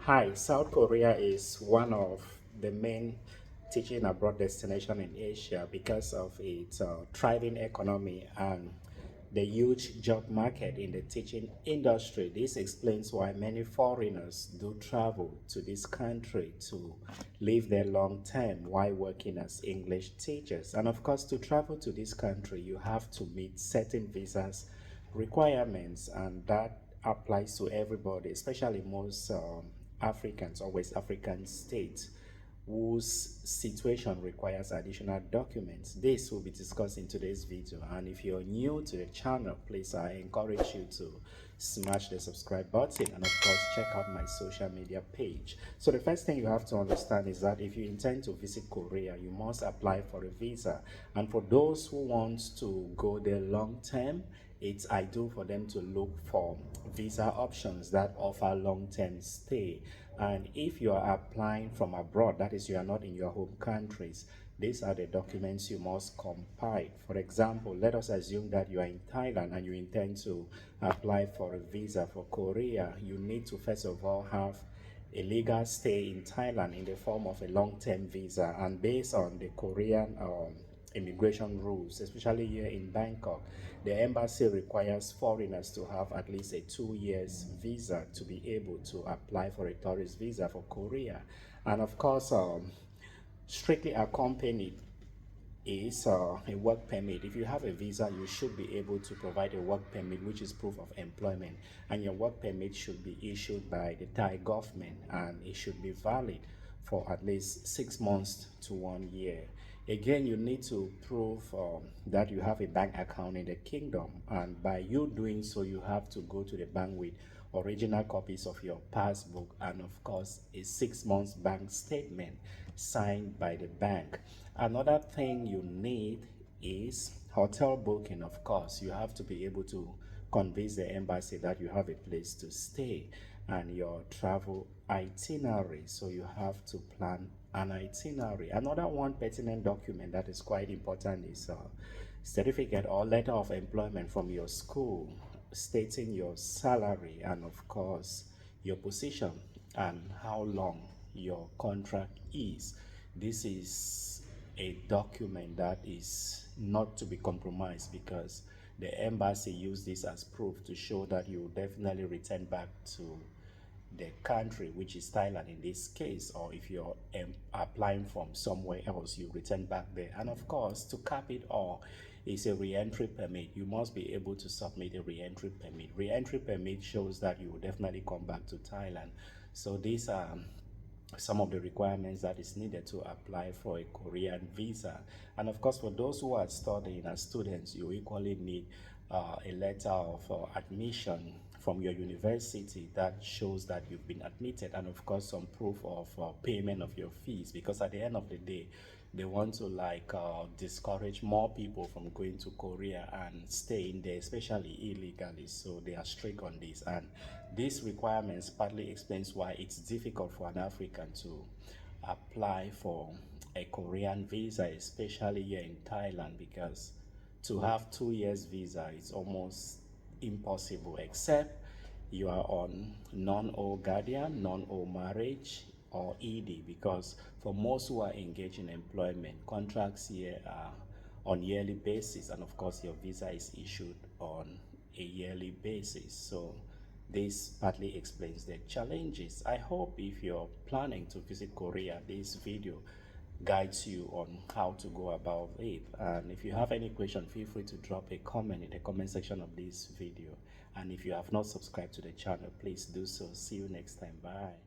Hi, South Korea is one of the main teaching abroad destination in Asia because of its thriving economy and the huge job market in the teaching industry. This explains why many foreigners do travel to this country to live there long term while working as English teachers. And of course, to travel to this country, you have to meet certain visas requirements, and that applies to everybody, especially most Africans or West African states whose situation requires additional documents. This will be discussed in today's video, and if you're new to the channel, please I encourage you to smash the subscribe button and of course check out my social media page. So the first thing you have to understand is that if you intend to visit Korea, you must apply for a visa, and for those who want to go there long term, it's ideal for them to look for visa options that offer long-term stay. And if you are applying from abroad, that is, you are not in your home countries, these are the documents you must compile. For example, let us assume that you are in Thailand and you intend to apply for a visa for Korea. You need to first of all have a legal stay in Thailand in the form of a long-term visa, and based on the Korean immigration rules, especially here in Bangkok, the embassy requires foreigners to have at least a 2 years visa to be able to apply for a tourist visa for Korea. And of course, strictly accompanied is a work permit. If you have a visa, you should be able to provide a work permit, which is proof of employment, and your work permit should be issued by the Thai government, and it should be valid for at least 6 months to 1 year. Again, you need to prove that you have a bank account in the kingdom, and by you doing so, you have to go to the bank with original copies of your passbook and of course a 6 months bank statement signed by the bank. Another thing you need is hotel booking. Of course, you have to be able to convince the embassy that you have a place to stay, and your travel itinerary. So you have to plan an itinerary. Another one pertinent document that is quite important is a certificate or letter of employment from your school stating your salary and of course your position and how long your contract is. This is a document that is not to be compromised because the embassy use this as proof to show that you will definitely return back to the country, which is Thailand in this case, or if you're applying from somewhere else, you return back there. And of course, to cap it all is a re-entry permit. You must be able to submit a re-entry permit. Re-entry permit shows that you will definitely come back to Thailand. So these are some of the requirements that is needed to apply for a Korean visa. And of course, for those who are studying as students, you equally need a letter of admission from your university that shows that you've been admitted, and of course some proof of payment of your fees, because at the end of the day they want to discourage more people from going to Korea and staying there, especially illegally. So they are strict on this, and these requirements partly explains why it's difficult for an African to apply for a Korean visa, especially here in Thailand, because to have 2 years visa is almost impossible, except you are on non-O guardian, non-O marriage, or ED, because for most who are engaged in employment, contracts here are on yearly basis, and of course your visa is issued on a yearly basis. So this partly explains the challenges. I hope if you're planning to visit Korea, this video guides you on how to go about it. And if you have any question, feel free to drop a comment in the comment section of this video. And if you have not subscribed to the channel, please do so. See you next time. Bye.